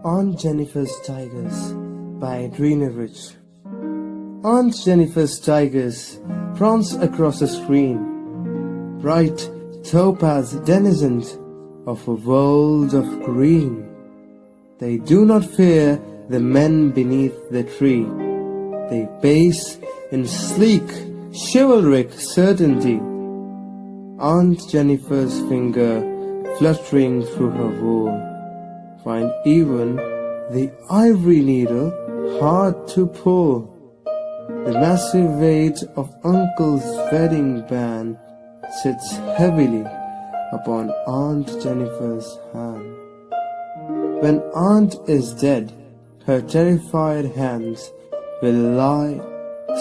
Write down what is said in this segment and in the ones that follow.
Aunt Jennifer's Tigers by Adrena Rich. Aunt Jennifer's tigers prance across the screen, bright topaz denizens of a world of green. They do not fear the men beneath the tree. They pace in sleek, chivalric certainty. Aunt Jennifer's finger fluttering through her wool find even the ivory needle hard to pull. The massive weight of Uncle's wedding band sits heavily upon Aunt Jennifer's hand. When Aunt is dead, her terrified hands will lie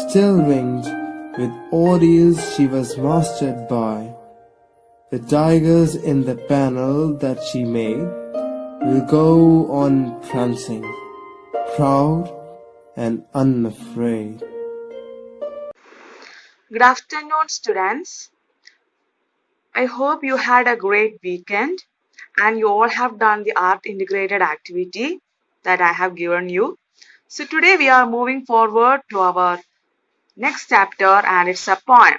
still winged with ordeals she was mastered by. The tigers in the panel that she made will go on prancing, proud and unafraid. Good afternoon, students. I hope you had a great weekend and you all have done the art integrated activity that I have given you. So today we are moving forward to our next chapter and it's a poem.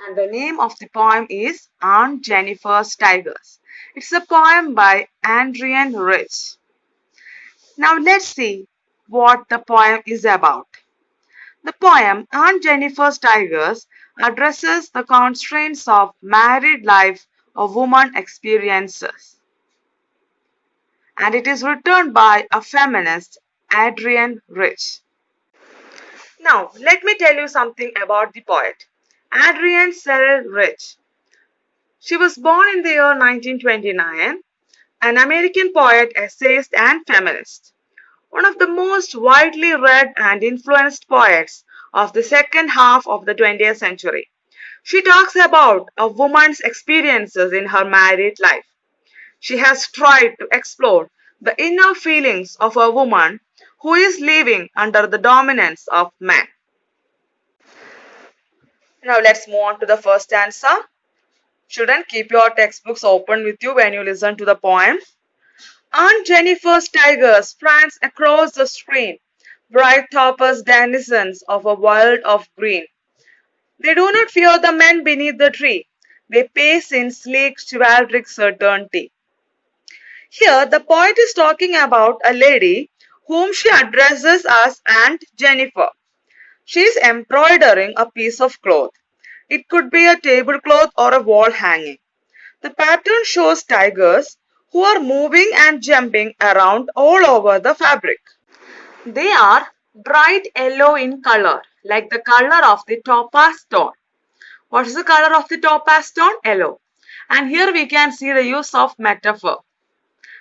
And the name of the poem is Aunt Jennifer's Tigers. It's a poem by Adrienne Rich. Now let's see what the poem is about. The poem Aunt Jennifer's Tigers addresses the constraints of married life a woman experiences. And it is written by a feminist, Adrienne Rich. Now, let me tell you something about the poet, Adrienne Cyril Rich. She was born in the year 1929, an American poet, essayist, and feminist. One of the most widely read and influenced poets of the second half of the 20th century. She talks about a woman's experiences in her married life. She has tried to explore the inner feelings of a woman who is living under the dominance of men. Now let's move on to the first stanza. Children, keep your textbooks open with you when you listen to the poem. Aunt Jennifer's tigers prance across the screen, bright topaz denizens of a world of green. They do not fear the men beneath the tree. They pace in sleek chivalric certainty. Here, the poet is talking about a lady whom she addresses as Aunt Jennifer. She is embroidering a piece of cloth. It could be a tablecloth or a wall hanging. The pattern shows tigers who are moving and jumping around all over the fabric. They are bright yellow in color, like the color of the topaz stone. What is the color of the topaz stone? Yellow. And here we can see the use of metaphor.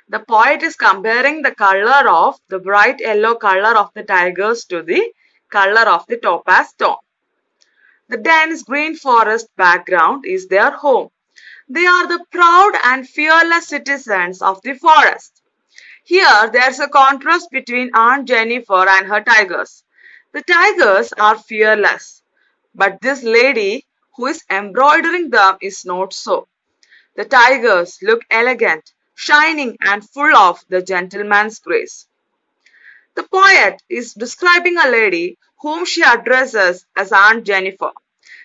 The poet is comparing the color of the bright yellow color of the tigers to the color of the topaz stone. The dense green forest background is their home. They are the proud and fearless citizens of the forest. Here, there's a contrast between Aunt Jennifer and her tigers. The tigers are fearless, but this lady who is embroidering them is not so. The tigers look elegant, shining, and full of the gentleman's grace. The poet is describing a lady whom she addresses as Aunt Jennifer.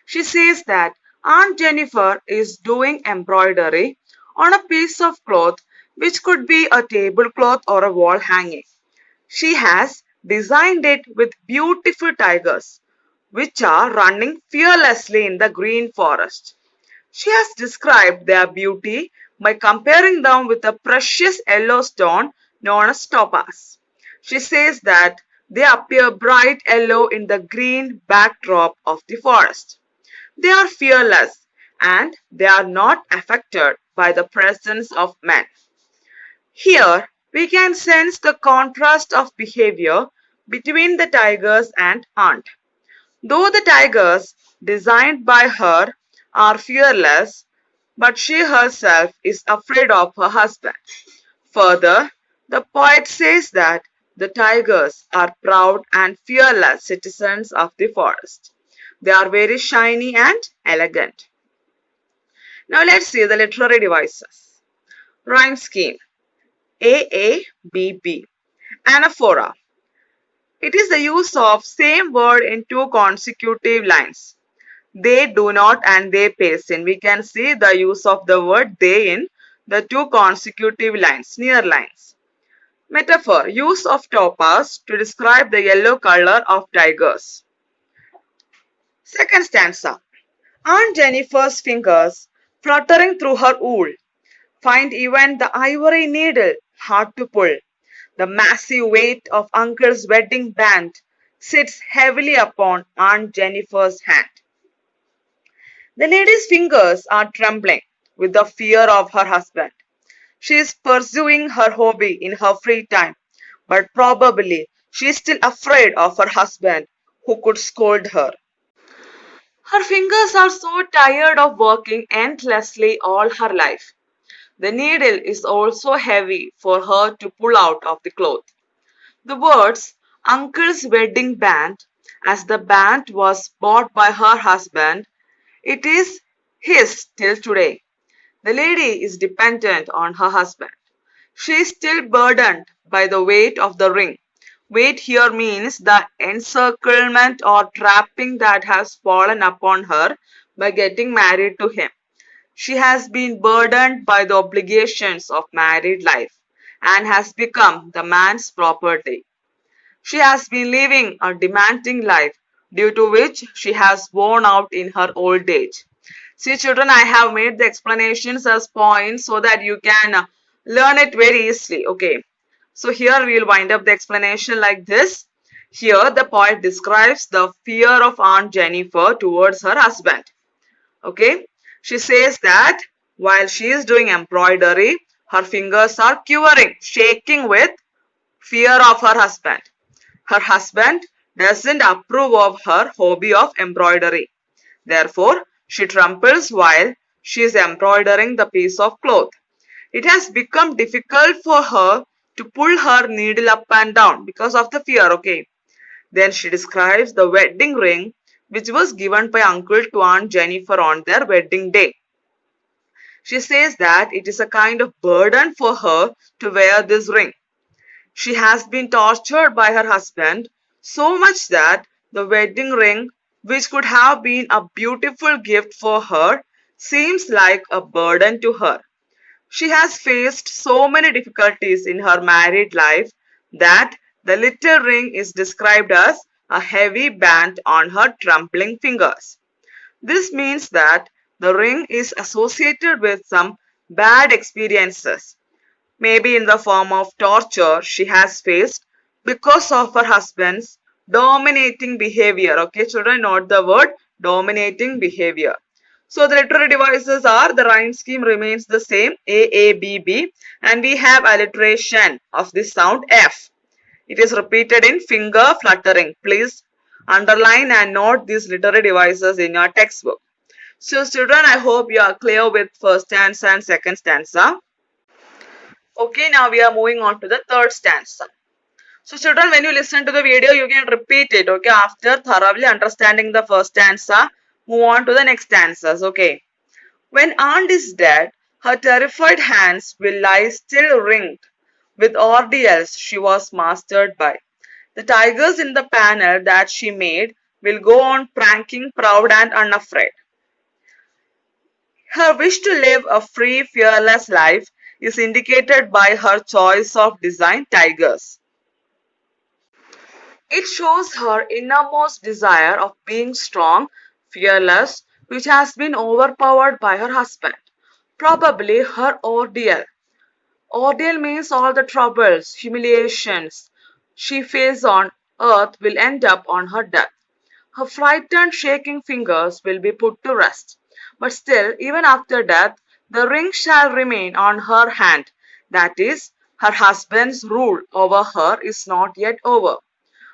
She says that Aunt Jennifer is doing embroidery on a piece of cloth which could be a tablecloth or a wall hanging. She has designed it with beautiful tigers which are running fearlessly in the green forest. She has described their beauty by comparing them with a precious yellow stone known as topaz. She says that they appear bright yellow in the green backdrop of the forest. They are fearless and they are not affected by the presence of men. Here we can sense the contrast of behavior between the tigers and Aunt. Though the tigers designed by her are fearless, but she herself is afraid of her husband. Further, the poet says that the tigers are proud and fearless citizens of the forest. They are very shiny and elegant. Now let's see the literary devices. Rhyme scheme. AABB. Anaphora. It is the use of same word in two consecutive lines. They do not and they paste in. We can see the use of the word they in the two consecutive lines, near lines. Metaphor. Use of topaz to describe the yellow color of tigers. Second stanza. Aunt Jennifer's fingers, fluttering through her wool, find even the ivory needle hard to pull. The massive weight of Uncle's wedding band sits heavily upon Aunt Jennifer's hand. The lady's fingers are trembling with the fear of her husband. She is pursuing her hobby in her free time, but probably she is still afraid of her husband who could scold her. Her fingers are so tired of working endlessly all her life. The needle is also heavy for her to pull out of the cloth. The words Uncle's wedding band, as the band was bought by her husband, it is his till today. The lady is dependent on her husband. She is still burdened by the weight of the ring. Weight here means the encirclement or trapping that has fallen upon her by getting married to him. She has been burdened by the obligations of married life and has become the man's property. She has been living a demanding life due to which she has worn out in her old age. See children, I have made the explanations as points so that you can learn it very easily. Okay. So here we will wind up the explanation like this. Here the poet describes the fear of Aunt Jennifer towards her husband. Okay. She says that while she is doing embroidery, her fingers are quivering, shaking with fear of her husband. Her husband doesn't approve of her hobby of embroidery. Therefore, she trembles while she is embroidering the piece of cloth. It has become difficult for her to pull her needle up and down because of the fear. Okay. Then she describes the wedding ring which was given by uncle to Aunt Jennifer on their wedding day. She says that it is a kind of burden for her to wear this ring. She has been tortured by her husband so much that the wedding ring, which could have been a beautiful gift for her, seems like a burden to her. She has faced so many difficulties in her married life that the little ring is described as a heavy band on her trembling fingers. This means that the ring is associated with some bad experiences, maybe in the form of torture she has faced because of her husband's dominating behavior. Okay, children, note the word dominating behavior. So the literary devices are, the rhyme scheme remains the same, A, A, B, B, and we have alliteration of the sound F. It is repeated in finger fluttering. Please underline and note these literary devices in your textbook. So children, I hope you are clear with first stanza and second stanza. Okay, now we are moving on to the third stanza. So children, when you listen to the video, you can repeat it, okay? After thoroughly understanding the first stanza, move on to the next stanzas, okay? When aunt is dead, her terrified hands will lie still ringed with ordeals she was mastered by. The tigers in the panel that she made will go on pranking proud and unafraid. Her wish to live a free, fearless life is indicated by her choice of design tigers. It shows her innermost desire of being strong, fearless, which has been overpowered by her husband. Probably her ordeal. Ordeal means all the troubles, humiliations she faced on earth will end up on her death. Her frightened, shaking fingers will be put to rest. But still, even after death, the ring shall remain on her hand. That is, her husband's rule over her is not yet over.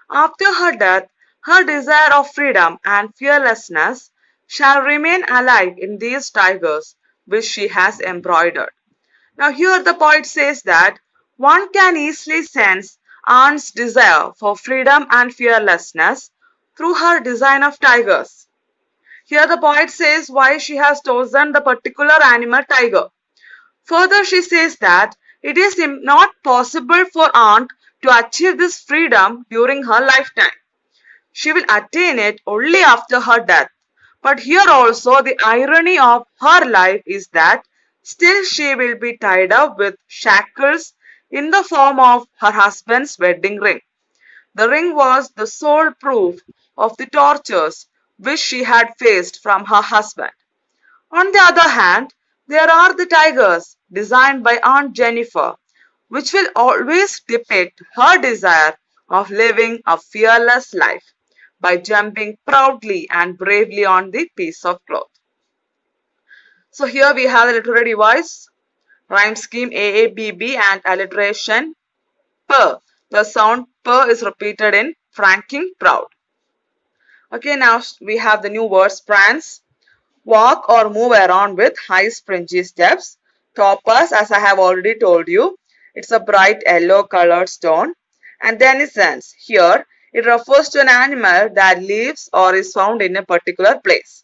After her death, her desire of freedom and fearlessness shall remain alive in these tigers which she has embroidered. Now here the poet says that one can easily sense Aunt's desire for freedom and fearlessness through her design of tigers. Here the poet says why she has chosen the particular animal tiger. Further she says that It is not possible for Aunt to achieve this freedom during her lifetime. She will attain it only after her death. But here also the irony of her life is that still she will be tied up with shackles in the form of her husband's wedding ring. The ring was the sole proof of the tortures which she had faced from her husband. On the other hand, there are the tigers designed by Aunt Jennifer, which will always depict her desire of living a fearless life by jumping proudly and bravely on the piece of cloth. So here we have the literary device, rhyme scheme AABB and alliteration per. The sound per is repeated in franking proud. Okay, now we have the new words prance. Walk or move around with high springy steps. Topaz, as I have already told you, it's a bright yellow colored stone. And denizens, here it refers to an animal that lives or is found in a particular place.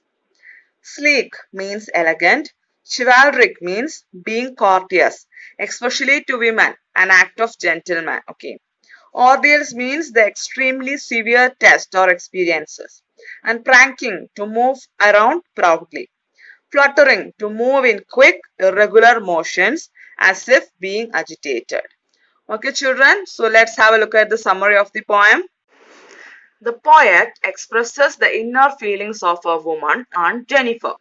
Sleek means elegant. Chivalric means being courteous, especially to women, an act of gentleman. Okay. Ordeals means the extremely severe test or experiences. And pranking, to move around proudly. Fluttering, to move in quick, irregular motions as if being agitated. Okay, children, so let's have a look at the summary of the poem. The poet expresses the inner feelings of a woman, Aunt Jennifer.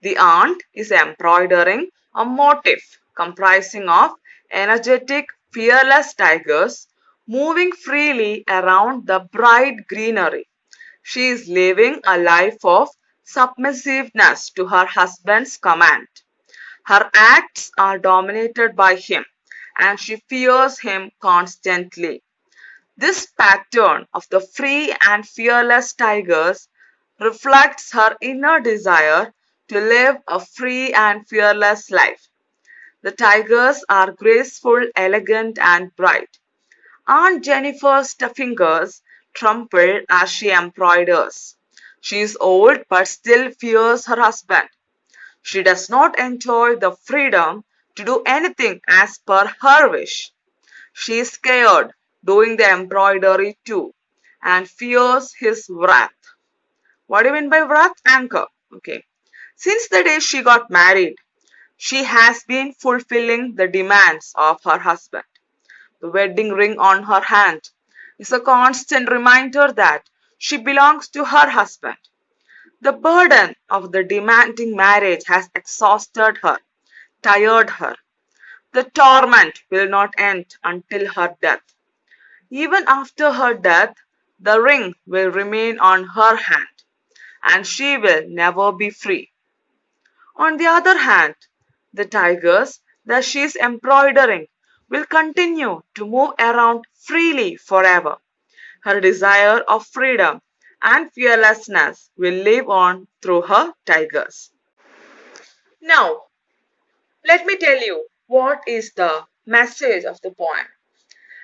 The aunt is embroidering a motif comprising of energetic, fearless tigers moving freely around the bright greenery. She is living a life of submissiveness to her husband's command. Her acts are dominated by him, and she fears him constantly. This pattern of the free and fearless tigers reflects her inner desire to live a free and fearless life. The tigers are graceful, elegant, and bright. Aunt Jennifer's fingers tremble as she embroiders. She is old but still fears her husband. She does not enjoy the freedom to do anything as per her wish. She is scared doing the embroidery too and fears his wrath. What do you mean by wrath? Anger. Okay. Since the day she got married, she has been fulfilling the demands of her husband. The wedding ring on her hand is a constant reminder that she belongs to her husband. The burden of the demanding marriage has exhausted her, tired her. The torment will not end until her death. Even after her death, the ring will remain on her hand, and she will never be free. On the other hand, the tigers that she is embroidering will continue to move around freely forever. Her desire of freedom and fearlessness will live on through her tigers. Now, let me tell you what is the message of the poem.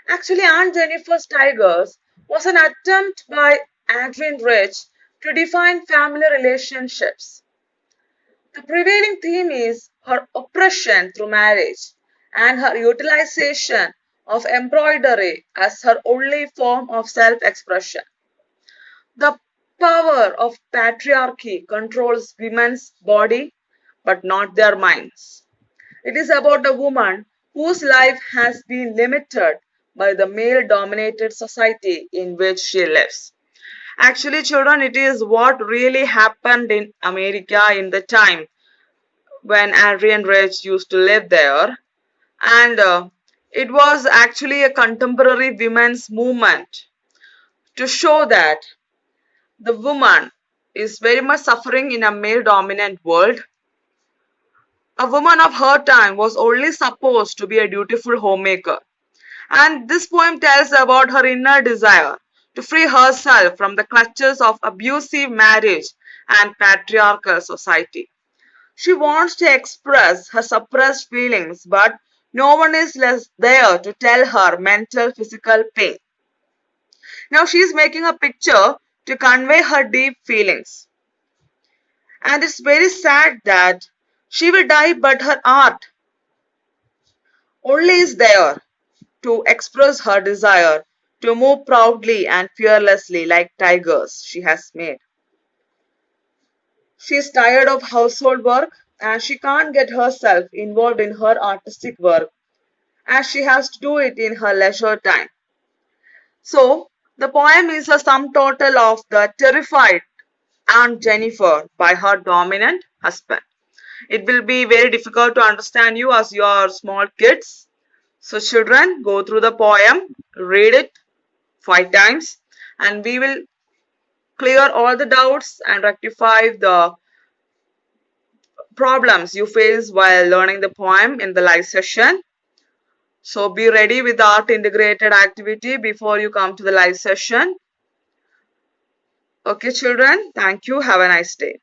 Actually, Aunt Jennifer's Tigers was an attempt by Adrienne Rich to define family relationships. The prevailing theme is her oppression through marriage and her utilization of embroidery as her only form of self-expression. The power of patriarchy controls women's body but not their minds. It is about a woman whose life has been limited by the male dominated society in which she lives. Actually, children, it is what really happened in America in the time when Adrienne Rich used to live there. And it was actually a contemporary women's movement to show that the woman is very much suffering in a male dominant world. A woman of her time was only supposed to be a dutiful homemaker. And this poem tells about her inner desire to free herself from the clutches of abusive marriage and patriarchal society. She wants to express her suppressed feelings, but no one is there to tell her mental, physical pain. Now she is making a picture to convey her deep feelings. And it's very sad that she will die, but her art only is there to express her desire to move proudly and fearlessly like tigers she has made. She is tired of household work and she can't get herself involved in her artistic work as she has to do it in her leisure time. So, the poem is a sum total of the terrified Aunt Jennifer by her dominant husband. It will be very difficult to understand you as you are small kids. So, children, go through the poem, read it 5 times, and we will clear all the doubts and rectify the problems you face while learning the poem in the live session. So be ready with the art integrated activity before you come to the live session. Okay, children, thank you. Have a nice day.